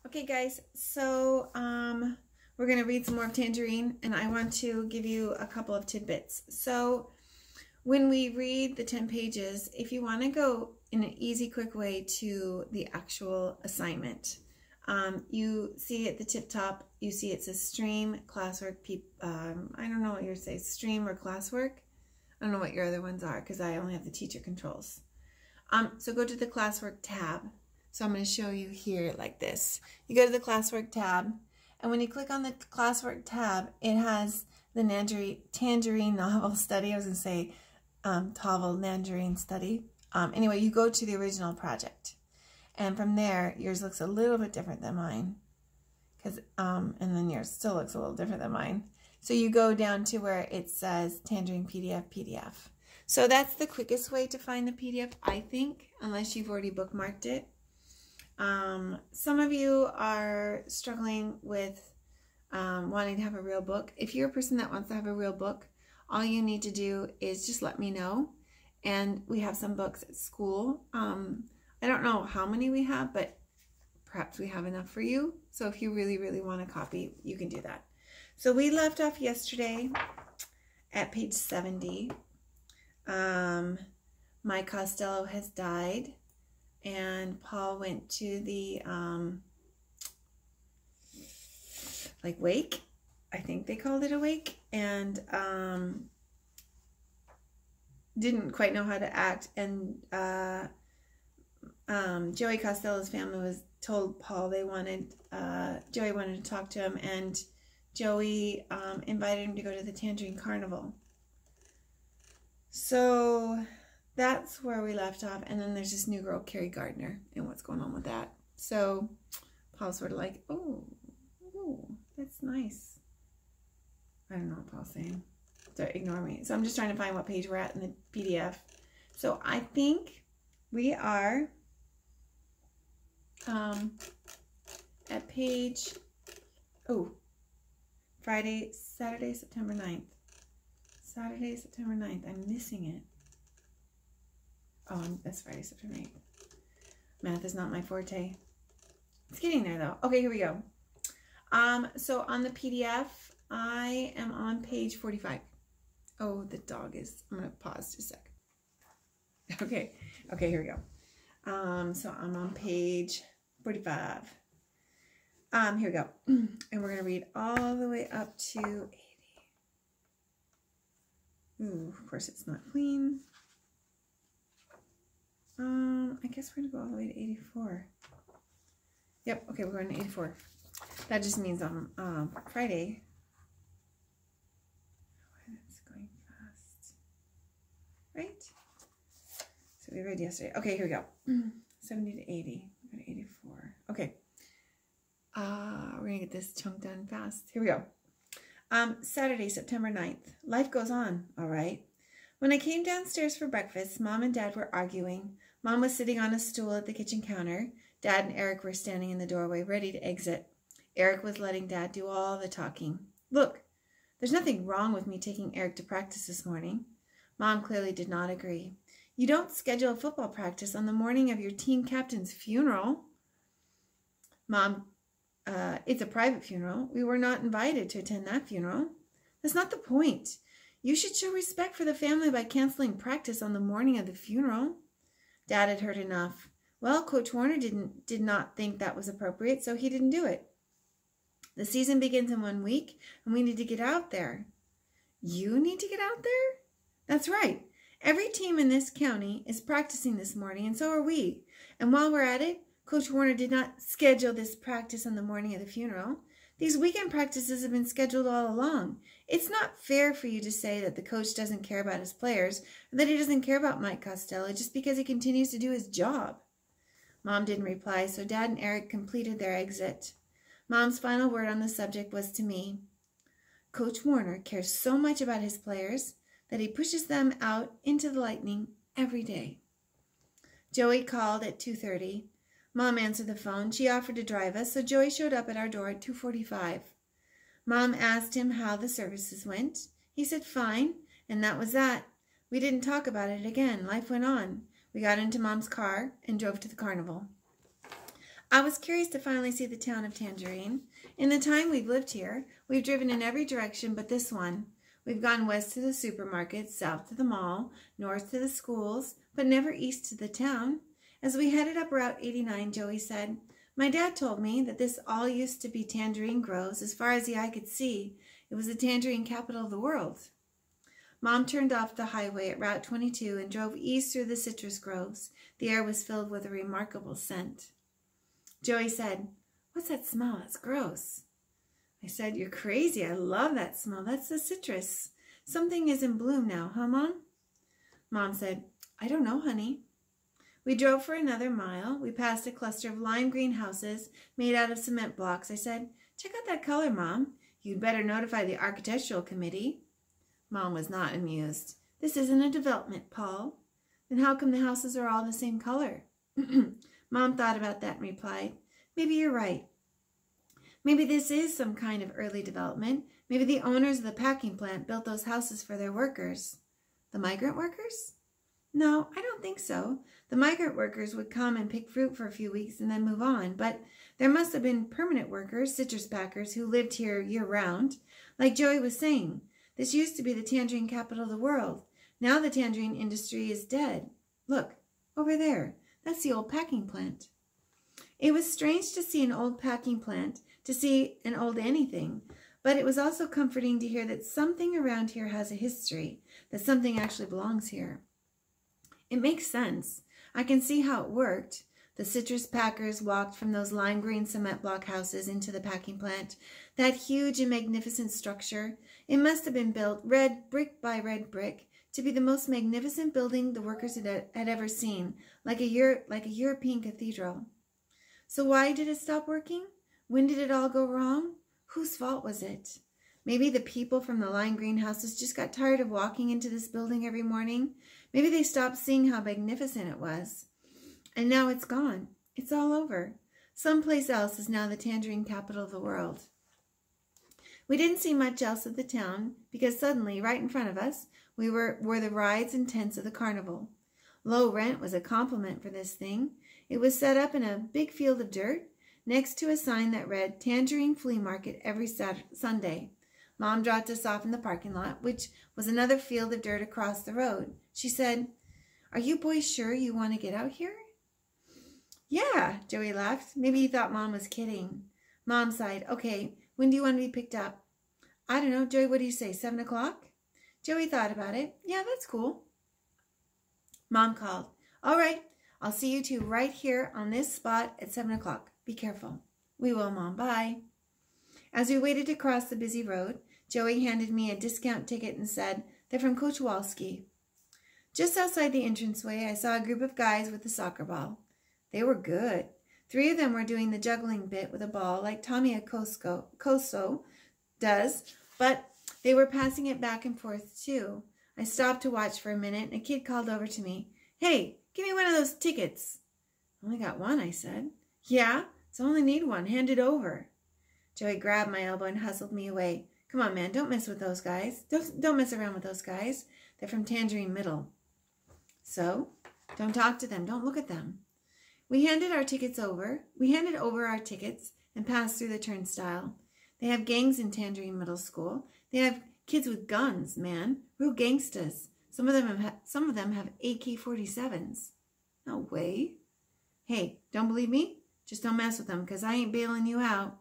Okay, guys, so we're going to read some more of Tangerine, and I want to give you a couple of tidbits. So when we read the 10 pages, if you want to go in an easy, quick way to the actual assignment, you see at the tip top, you see it says stream, classwork, I don't know what yours says, stream or classwork. I don't know what your other ones are because I only have the teacher controls. So go to the classwork tab. So I'm going to show you here like this. You go to the classwork tab, and when you click on the classwork tab, it has the Tangerine novel study. I was going to say Tavel Tangerine study. Anyway, you go to the original project, and from there, yours looks a little bit different than mine, and then yours still looks a little different than mine. So you go down to where it says Tangerine PDF. So that's the quickest way to find the PDF, I think, unless you've already bookmarked it. Some of you are struggling with wanting to have a real book. If you're a person that wants to have a real book, all you need to do is just let me know. And we have some books at school. I don't know how many we have, but perhaps we have enough for you. So if you really, really want a copy, you can do that. So we left off yesterday at page 70. Mike Costello has died. And Paul went to the, like, wake. I think they called it a wake. And didn't quite know how to act. And Joey Costello's family was told Paul Joey wanted to talk to him. And Joey invited him to go to the Tangerine Carnival. So that's where we left off. And then there's this new girl, Carrie Gardner, and what's going on with that. So Paul's sort of like, oh, that's nice. I don't know what Paul's saying. So ignore me. So I'm just trying to find what page we're at in the PDF. So I think we are at page, Saturday, September 9th. Saturday, September 9th. I'm missing it. Oh, that's Friday, September 8th. Math is not my forte. It's getting there, though. Okay, here we go. So on the PDF, I am on page 45. Oh, the dog is... I'm going to pause just a sec. Okay, here we go. So I'm on page 45. Here we go. And we're going to read all the way up to 80. Ooh, of course it's not clean. I guess we're going to go all the way to 84. Yep, okay, we're going to 84. That just means on Friday. It's going fast. Right? So we read yesterday. Okay, here we go. 70 to 80. We're going to 84. Okay. We're going to get this chunk done fast. Here we go. Saturday, September 9th. Life goes on, all right. When I came downstairs for breakfast, Mom and Dad were arguing. Mom was sitting on a stool at the kitchen counter. Dad and Eric were standing in the doorway, ready to exit. Eric was letting Dad do all the talking. Look, there's nothing wrong with me taking Eric to practice this morning. Mom clearly did not agree. You don't schedule a football practice on the morning of your team captain's funeral. Mom, it's a private funeral. We were not invited to attend that funeral. That's not the point. You should show respect for the family by canceling practice on the morning of the funeral. Dad had heard enough. Well, Coach Warner did not think that was appropriate, so he didn't do it. The season begins in 1 week, and we need to get out there. You need to get out there? That's right. Every team in this county is practicing this morning, and so are we. And while we're at it, Coach Warner did not schedule this practice on the morning of the funeral. These weekend practices have been scheduled all along. It's not fair for you to say that the coach doesn't care about his players or that he doesn't care about Mike Costello just because he continues to do his job. Mom didn't reply, so Dad and Eric completed their exit. Mom's final word on the subject was to me. Coach Warner cares so much about his players that he pushes them out into the lightning every day. Joey called at 2:30. Mom answered the phone. She offered to drive us, so Joey showed up at our door at 2:45. Mom asked him how the services went. He said fine, and that was that. We didn't talk about it again. Life went on. We got into Mom's car and drove to the carnival. I was curious to finally see the town of Tangerine. In the time we've lived here, we've driven in every direction but this one. We've gone west to the supermarket, south to the mall, north to the schools, but never east to the town. As we headed up Route 89, Joey said, "My dad told me that this all used to be tangerine groves as far as the eye could see. It was the tangerine capital of the world." Mom turned off the highway at Route 22 and drove east through the citrus groves. The air was filled with a remarkable scent. Joey said, "What's that smell? It's gross." I said, "You're crazy. I love that smell. That's the citrus. Something is in bloom now, huh, Mom?" Mom said, "I don't know, honey." We drove for another mile. We passed a cluster of lime green houses made out of cement blocks. I said, "Check out that color, Mom. You'd better notify the architectural committee." Mom was not amused. "This isn't a development, Paul." "Then how come the houses are all the same color?" Mom thought about that and replied, "Maybe you're right. Maybe this is some kind of early development. Maybe the owners of the packing plant built those houses for their workers." "The migrant workers?" "No, I don't think so. The migrant workers would come and pick fruit for a few weeks and then move on. But there must have been permanent workers, citrus packers, who lived here year-round. Like Joey was saying, this used to be the tangerine capital of the world. Now the tangerine industry is dead. Look, over there. That's the old packing plant." It was strange to see an old packing plant, to see an old anything, but it was also comforting to hear that something around here has a history, that something actually belongs here. It makes sense. I can see how it worked. The citrus packers walked from those lime green cement block houses into the packing plant. That huge and magnificent structure, it must have been built red brick by red brick to be the most magnificent building the workers had ever seen, like a European cathedral. So why did it stop working? When did it all go wrong? Whose fault was it? Maybe the people from the lime greenhouses just got tired of walking into this building every morning. Maybe they stopped seeing how magnificent it was. And now it's gone. It's all over. Someplace else is now the tangerine capital of the world. We didn't see much else of the town because suddenly, right in front of us, were the rides and tents of the carnival. Low rent was a compliment for this thing. It was set up in a big field of dirt next to a sign that read Tangerine Flea Market every Sunday. Mom dropped us off in the parking lot, which was another field of dirt across the road. She said, "Are you boys sure you want to get out here?" "Yeah," Joey laughed. Maybe he thought Mom was kidding. Mom sighed. "Okay, when do you want to be picked up?" "I don't know. Joey, what do you say, 7 o'clock? Joey thought about it. "Yeah, that's cool." Mom called, "All right, I'll see you two right here on this spot at 7 o'clock. Be careful." "We will, Mom. Bye." As we waited to cross the busy road, Joey handed me a discount ticket and said, "They're from Coach Walski." Just outside the entranceway, I saw a group of guys with a soccer ball. They were good. 3 of them were doing the juggling bit with a ball like Tommy Acoso does, but they were passing it back and forth too. I stopped to watch for a minute, and a kid called over to me, "Hey, give me one of those tickets." "Only got one," I said. "Yeah, so I only need one. Hand it over." Joey grabbed my elbow and hustled me away. "Come on, man, don't mess with those guys. Don't mess around with those guys. They're from Tangerine Middle." "So? Don't talk to them. Don't look at them." We handed over our tickets and passed through the turnstile. They have gangs in Tangerine Middle School. They have kids with guns, man. Real gangstas. Some of them have AK-47s. "No way." "Hey, don't believe me? Just don't mess with them, because I ain't bailing you out."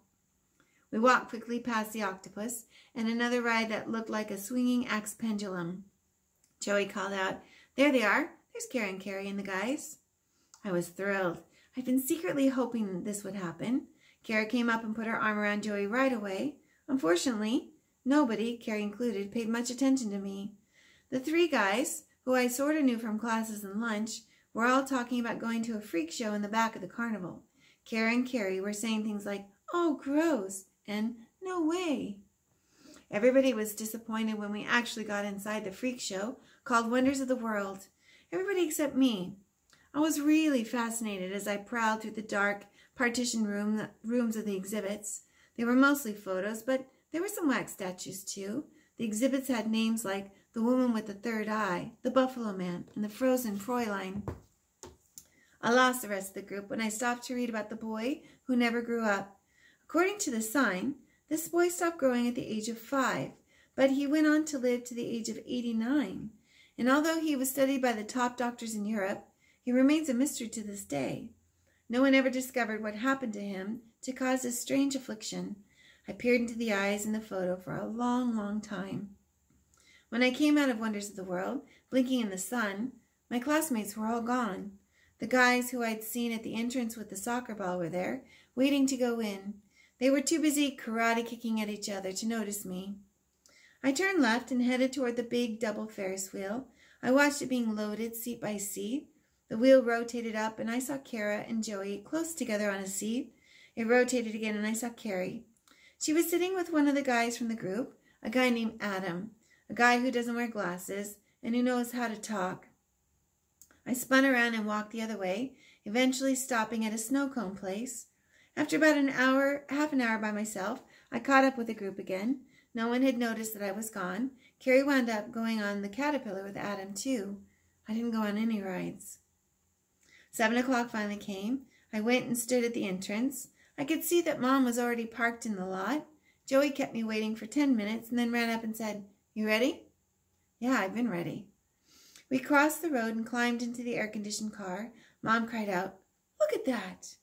We walked quickly past the octopus and another ride that looked like a swinging axe pendulum. Joey called out, "There they are. There's Carrie and the guys." I was thrilled. I'd been secretly hoping this would happen. Carrie came up and put her arm around Joey right away. Unfortunately, nobody, Carrie included, paid much attention to me. The 3 guys, who I sort of knew from classes and lunch, were all talking about going to a freak show in the back of the carnival. Carrie and Carrie were saying things like, "Oh, gross," and "No way." Everybody was disappointed when we actually got inside the freak show, called Wonders of the World. Everybody except me. I was really fascinated as I prowled through the dark, partitioned rooms of the exhibits. They were mostly photos, but there were some wax statues too. The exhibits had names like the Woman with the Third Eye, the Buffalo Man, and the Frozen Fräulein. I lost the rest of the group when I stopped to read about the boy who never grew up. According to the sign, this boy stopped growing at the age of 5, but he went on to live to the age of 89. And although he was studied by the top doctors in Europe, he remains a mystery to this day. No one ever discovered what happened to him to cause this strange affliction. I peered into the eyes in the photo for a long, long time. When I came out of Wonders of the World, blinking in the sun, my classmates were all gone. The guys who I'd seen at the entrance with the soccer ball were there, waiting to go in. They were too busy karate kicking at each other to notice me. I turned left and headed toward the big double Ferris wheel. I watched it being loaded seat by seat. The wheel rotated up and I saw Kara and Joey close together on a seat. It rotated again and I saw Carrie. She was sitting with one of the guys from the group, a guy named Adam, a guy who doesn't wear glasses and who knows how to talk. I spun around and walked the other way, eventually stopping at a snow cone place. After about half an hour by myself, I caught up with the group again. No one had noticed that I was gone. Carrie wound up going on the Caterpillar with Adam, too. I didn't go on any rides. 7 o'clock finally came. I went and stood at the entrance. I could see that Mom was already parked in the lot. Joey kept me waiting for 10 minutes and then ran up and said, "You ready?" "Yeah, I've been ready." We crossed the road and climbed into the air-conditioned car. Mom cried out, "Look at that!"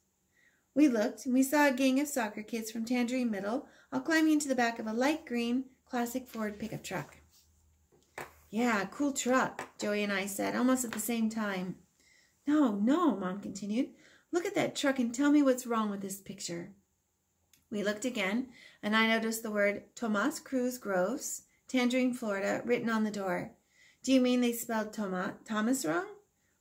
We looked, and we saw a gang of soccer kids from Tangerine Middle all climbing into the back of a light green classic Ford pickup truck. "Yeah, cool truck," Joey and I said, almost at the same time. No, Mom continued. "Look at that truck and tell me what's wrong with this picture." We looked again, and I noticed the word Tomas Cruz Groves, Tangerine, Florida, written on the door. "Do you mean they spelled Thomas wrong?"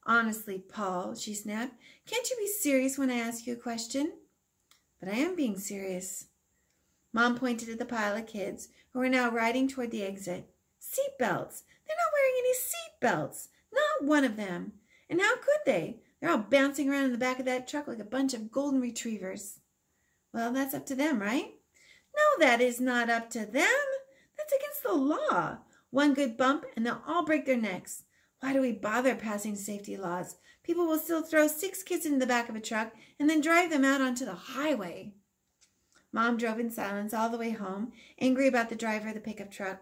"Honestly, Paul," she snapped, "can't you be serious when I ask you a question?" "But I am being serious." Mom pointed at the pile of kids who were now riding toward the exit. "Seat belts! They're not wearing any seat belts! Not one of them! And how could they? They're all bouncing around in the back of that truck like a bunch of golden retrievers." "Well, that's up to them, right?" "No, that is not up to them. That's against the law. One good bump and they'll all break their necks. Why do we bother passing safety laws? People will still throw 6 kids in the back of a truck and then drive them out onto the highway." Mom drove in silence all the way home, angry about the driver of the pickup truck.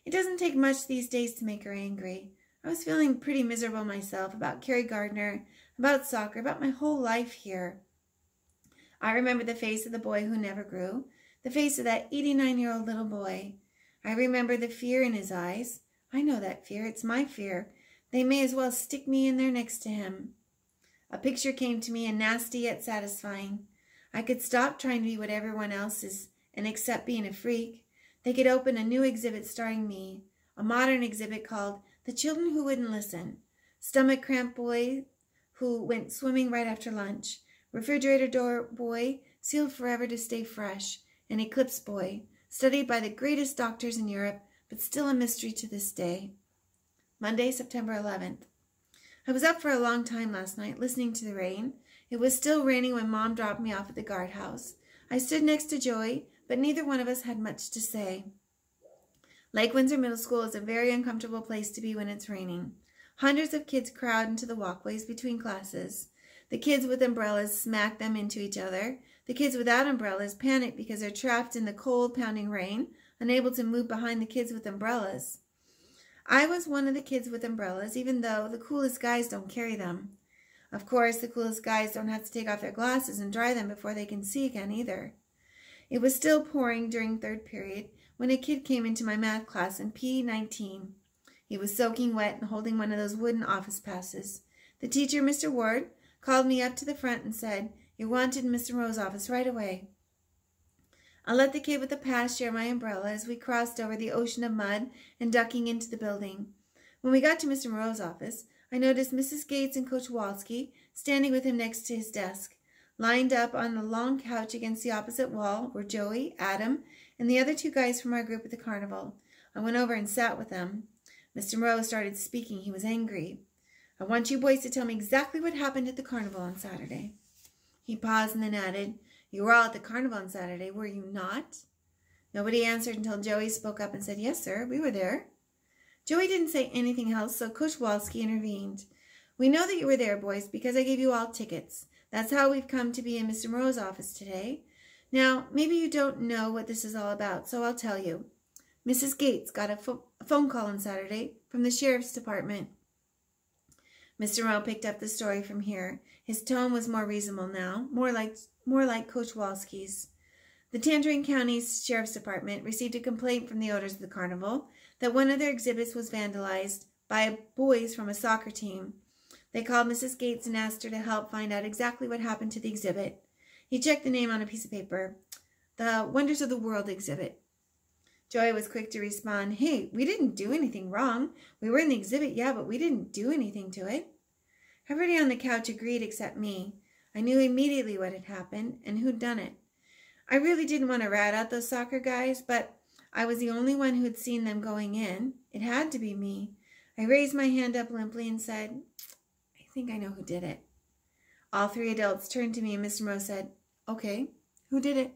It doesn't take much these days to make her angry. I was feeling pretty miserable myself about Carrie Gardner, about soccer, about my whole life here. I remember the face of the boy who never grew, the face of that 89-year-old little boy. I remember the fear in his eyes. I know that fear. It's my fear. They may as well stick me in there next to him. A picture came to me, and nasty yet satisfying. I could stop trying to be what everyone else is and accept being a freak. They could open a new exhibit starring me, a modern exhibit called The Children Who Wouldn't Listen, Stomach Cramp Boy Who Went Swimming Right After Lunch, Refrigerator Door Boy Sealed Forever to Stay Fresh, and Eclipse Boy, studied by the greatest doctors in Europe, but still a mystery to this day. Monday, September 11th. I was up for a long time last night, listening to the rain. It was still raining when Mom dropped me off at the guardhouse. I stood next to Joey, but neither one of us had much to say. Lake Windsor Middle School is a very uncomfortable place to be when it's raining. Hundreds of kids crowd into the walkways between classes. The kids with umbrellas smack them into each other. The kids without umbrellas panic because they're trapped in the cold, pounding rain, unable to move behind the kids with umbrellas. I was one of the kids with umbrellas, even though the coolest guys don't carry them. Of course, the coolest guys don't have to take off their glasses and dry them before they can see again either. It was still pouring during third period when a kid came into my math class in P19. He was soaking wet and holding one of those wooden office passes. The teacher, Mr. Ward, called me up to the front and said, "You're wanted in Mr. Rowe's office right away." I let the kid with the pass share my umbrella as we crossed over the ocean of mud and ducking into the building. When we got to Mr. Moreau's office, I noticed Mrs. Gates and Coach Walski standing with him next to his desk. Lined up on the long couch against the opposite wall were Joey, Adam, and the other 2 guys from our group at the carnival. I went over and sat with them. Mr. Moreau started speaking. He was angry. "I want you boys to tell me exactly what happened at the carnival on Saturday." He paused and then added, "You were all at the carnival on Saturday, were you not?" Nobody answered until Joey spoke up and said, "Yes, sir, we were there." Joey didn't say anything else, so Coach Walski intervened. We know that you were there, boys, because I gave you all tickets. That's how we've come to be in Mr. Moreau's office today. Now, maybe you don't know what this is all about, so I'll tell you. Mrs. Gates got a phone call on Saturday from the sheriff's department. Mr. Moreau picked up the story from here. His tone was more reasonable now, more like Coach Walski's. The Tangerine County's Sheriff's Department received a complaint from the owners of the carnival that one of their exhibits was vandalized by boys from a soccer team. They called Mrs. Gates and asked her to help find out exactly what happened to the exhibit. He checked the name on a piece of paper. The Wonders of the World exhibit. Joey was quick to respond, "Hey, we didn't do anything wrong. We were in the exhibit, yeah, but we didn't do anything to it." Everybody on the couch agreed except me. I knew immediately what had happened and who'd done it. I really didn't want to rat out those soccer guys, but I was the only one who had seen them going in. It had to be me. I raised my hand up limply and said, "I think I know who did it." All three adults turned to me and Mr. Moreau said, "Okay, who did it?"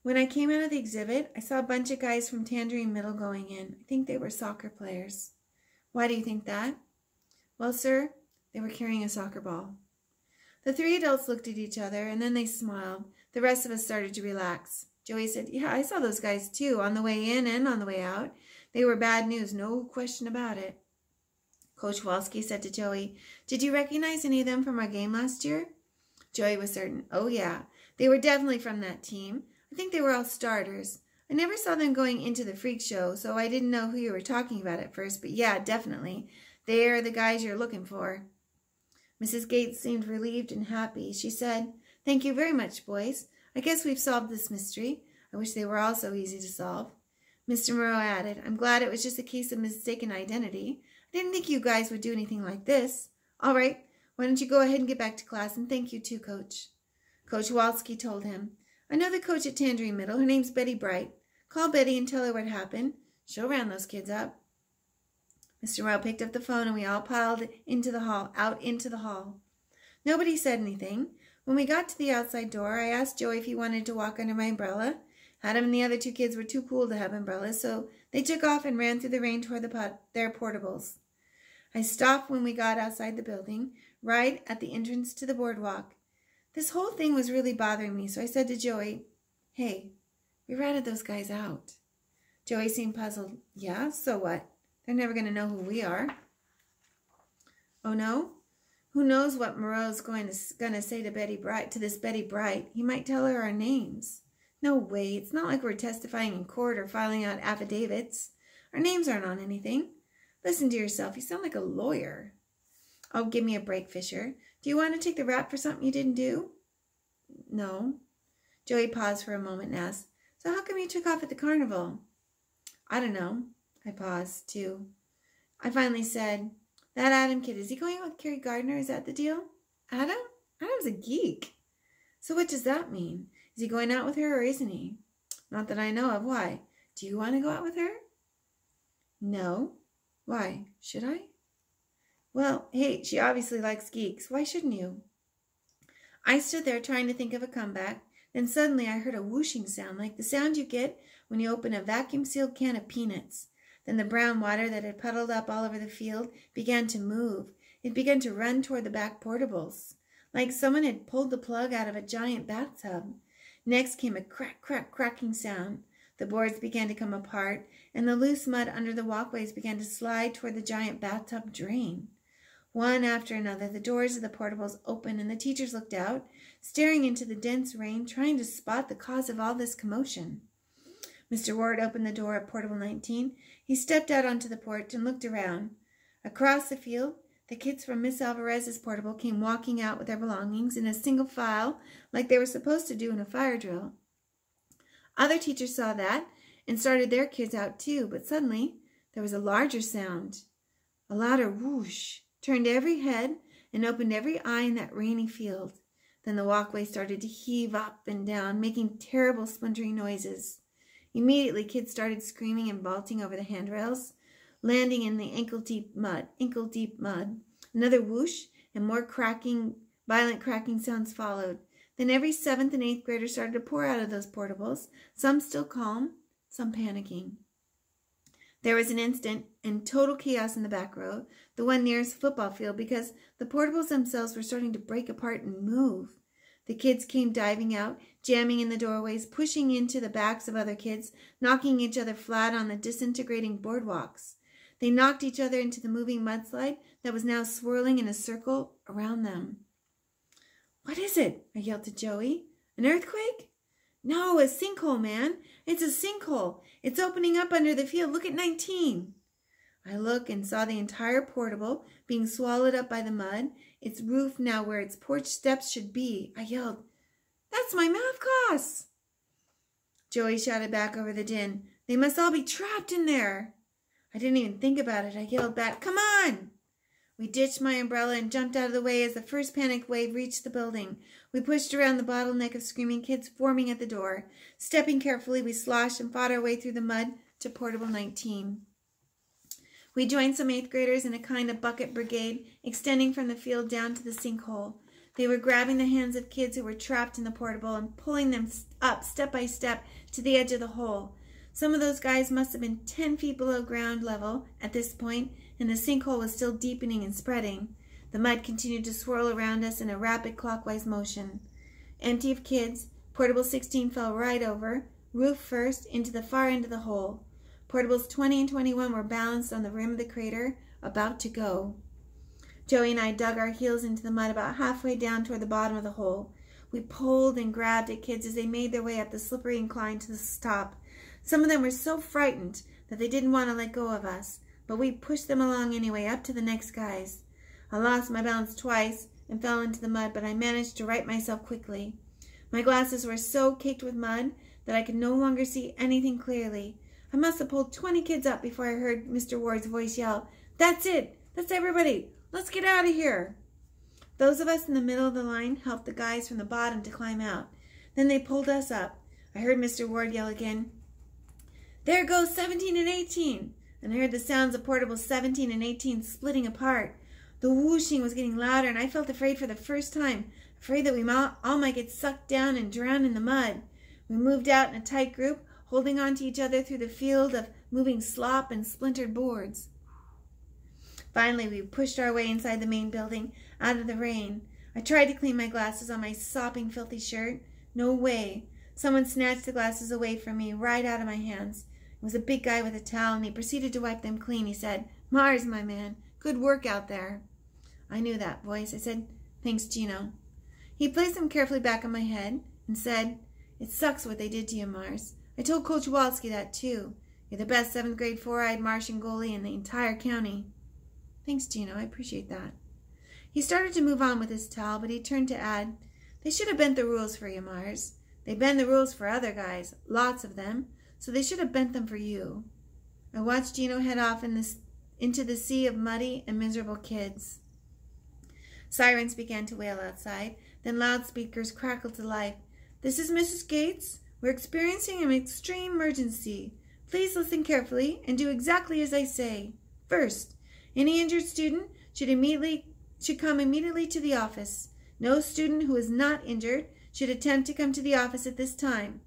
When I came out of the exhibit, I saw a bunch of guys from Tangerine Middle going in. I think they were soccer players. Why do you think that? Well, sir, they were carrying a soccer ball. The three adults looked at each other, and then they smiled. The rest of us started to relax. Joey said, "Yeah, I saw those guys too, on the way in and on the way out. They were bad news, no question about it." Coach Walski said to Joey, "Did you recognize any of them from our game last year?" Joey was certain. "Oh, yeah. They were definitely from that team. I think they were all starters. I never saw them going into the freak show, so I didn't know who you were talking about at first, but yeah, definitely. They are the guys you're looking for." Mrs. Gates seemed relieved and happy. She said, "Thank you very much, boys. I guess we've solved this mystery. I wish they were all so easy to solve." Mr. Moreau added, "I'm glad it was just a case of mistaken identity. I didn't think you guys would do anything like this. All right, why don't you go ahead and get back to class, and thank you too, Coach." Coach Walski told him, "I know the coach at Tangerine Middle. Her name's Betty Bright. Call Betty and tell her what happened. She'll round those kids up." Mr. Moreau picked up the phone and we all piled out into the hall. Nobody said anything. When we got to the outside door, I asked Joey if he wanted to walk under my umbrella. Adam and the other two kids were too cool to have umbrellas, so they took off and ran through the rain toward their portables. I stopped when we got outside the building, right at the entrance to the boardwalk. This whole thing was really bothering me, so I said to Joey, "Hey, we ratted those guys out." Joey seemed puzzled. "Yeah, so what? They're never going to know who we are." "Oh, no? Who knows what Moreau's going to say to this Betty Bright? He might tell her our names." "No way. It's not like we're testifying in court or filing out affidavits. Our names aren't on anything. Listen to yourself. You sound like a lawyer." "Oh, give me a break, Fisher. Do you want to take the rap for something you didn't do?" "No." Joey paused for a moment and asked, "So how come you took off at the carnival?" "I don't know." I paused, too. I finally said, "That Adam kid, is he going out with Carrie Gardner? Is that the deal?" "Adam? Adam's a geek." "So what does that mean? Is he going out with her or isn't he?" "Not that I know of. Why? Do you want to go out with her?" "No." "Why? Should I?" "Well, hey, she obviously likes geeks. Why shouldn't you?" I stood there trying to think of a comeback. Then suddenly I heard a whooshing sound, like the sound you get when you open a vacuum-sealed can of peanuts. Then the brown water that had puddled up all over the field began to move. It began to run toward the back portables, like someone had pulled the plug out of a giant bathtub. Next came a crack, crack, cracking sound. The boards began to come apart, and the loose mud under the walkways began to slide toward the giant bathtub drain. One after another, the doors of the portables opened, and the teachers looked out, staring into the dense rain, trying to spot the cause of all this commotion. Mr. Ward opened the door of Portable 19. He stepped out onto the porch and looked around. Across the field, the kids from Miss Alvarez's portable came walking out with their belongings in a single file, like they were supposed to do in a fire drill. Other teachers saw that and started their kids out too, but suddenly there was a larger sound. A louder whoosh turned every head and opened every eye in that rainy field. Then the walkway started to heave up and down, making terrible splintering noises. Immediately, kids started screaming and vaulting over the handrails, landing in the ankle-deep mud. Another whoosh and more violent cracking sounds followed. Then every 7th and 8th grader started to pour out of those portables, some still calm, some panicking. There was an instant and total chaos in the back row, the one nearest the football field, because the portables themselves were starting to break apart and move. The kids came diving out, jamming in the doorways, pushing into the backs of other kids, knocking each other flat on the disintegrating boardwalks. They knocked each other into the moving mudslide that was now swirling in a circle around them. "What is it?" I yelled to Joey. "An earthquake?" "No, a sinkhole, man. It's a sinkhole. It's opening up under the field. Look at 19. I looked and saw the entire portable being swallowed up by the mud, its roof now where its porch steps should be. I yelled, "That's my math class!" Joey shouted back over the din, "They must all be trapped in there." I didn't even think about it. I yelled back, "Come on!" We ditched my umbrella and jumped out of the way as the first panic wave reached the building. We pushed around the bottleneck of screaming kids forming at the door. Stepping carefully, we sloshed and fought our way through the mud to Portable 19. We joined some 8th graders in a kind of bucket brigade, extending from the field down to the sinkhole. They were grabbing the hands of kids who were trapped in the portable and pulling them up step by step to the edge of the hole. Some of those guys must have been 10 feet below ground level at this point, and the sinkhole was still deepening and spreading. The mud continued to swirl around us in a rapid clockwise motion. Empty of kids, Portable 16 fell right over, roof first, into the far end of the hole. Portables 20 and 21 were balanced on the rim of the crater, about to go. Joey and I dug our heels into the mud about halfway down toward the bottom of the hole. We pulled and grabbed at kids as they made their way up the slippery incline to the top. Some of them were so frightened that they didn't want to let go of us, but we pushed them along anyway, up to the next guys. I lost my balance twice and fell into the mud, but I managed to right myself quickly. My glasses were so caked with mud that I could no longer see anything clearly. I must have pulled 20 kids up before I heard Mr. Ward's voice yell, "That's it! That's everybody! Let's get out of here!" Those of us in the middle of the line helped the guys from the bottom to climb out. Then they pulled us up. I heard Mr. Ward yell again, "There goes 17 and 18!" And I heard the sounds of Portable 17 and 18 splitting apart. The whooshing was getting louder, and I felt afraid for the first time, afraid that we all might get sucked down and drown in the mud. We moved out in a tight group, holding on to each other through the field of moving slop and splintered boards. Finally, we pushed our way inside the main building, out of the rain. I tried to clean my glasses on my sopping, filthy shirt. No way. Someone snatched the glasses away from me, right out of my hands. It was a big guy with a towel, and he proceeded to wipe them clean. He said, "Mars, my man, good work out there." I knew that voice. I said, "Thanks, Gino." He placed them carefully back on my head and said, "It sucks what they did to you, Mars. I told Coach Walski that, too. You're the best 7th grade 4-eyed Martian goalie in the entire county." "Thanks, Gino. I appreciate that." He started to move on with his towel, but he turned to add, "They should have bent the rules for you, Mars. They bend the rules for other guys, lots of them, so they should have bent them for you." I watched Gino head off into the sea of muddy and miserable kids. Sirens began to wail outside. Then loudspeakers crackled to life. "This is Mrs. Gates. We're experiencing an extreme emergency. Please listen carefully and do exactly as I say. First, any injured student should come immediately to the office. No student who is not injured should attempt to come to the office at this time.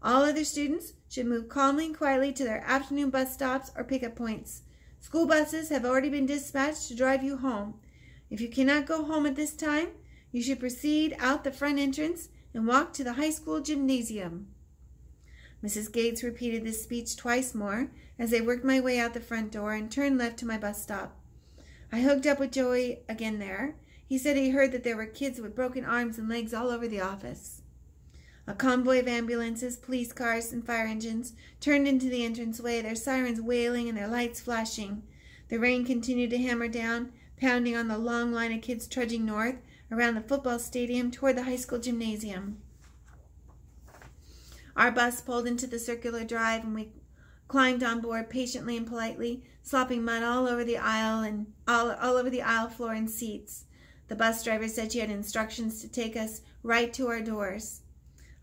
All other students should move calmly and quietly to their afternoon bus stops or pickup points. School buses have already been dispatched to drive you home. If you cannot go home at this time, you should proceed out the front entrance and walk to the high school gymnasium." Mrs. Gates repeated this speech twice more as I worked my way out the front door and turned left to my bus stop. I hooked up with Joey again there. He said he heard that there were kids with broken arms and legs all over the office. A convoy of ambulances, police cars, and fire engines turned into the entranceway, their sirens wailing and their lights flashing. The rain continued to hammer down, pounding on the long line of kids trudging north around the football stadium toward the high school gymnasium. Our bus pulled into the circular drive, and we climbed on board patiently and politely, slopping mud all over the aisle and all over the aisle floor and seats. The bus driver said she had instructions to take us right to our doors.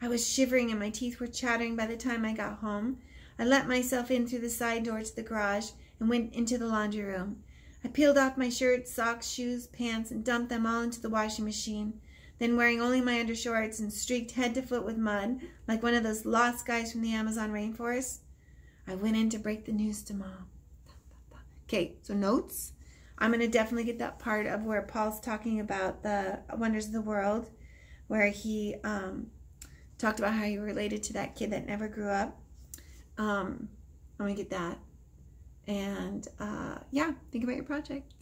I was shivering and my teeth were chattering by the time I got home. I let myself in through the side door to the garage and went into the laundry room. I peeled off my shirt, socks, shoes, pants, and dumped them all into the washing machine. Then, wearing only my undershorts and streaked head to foot with mud, like one of those lost guys from the Amazon rainforest, I went in to break the news to Mom. Okay, so notes. I'm going to definitely get that part of where Paul's talking about the wonders of the world, where he talked about how he related to that kid that never grew up. I'm going to get that. And yeah, think about your project.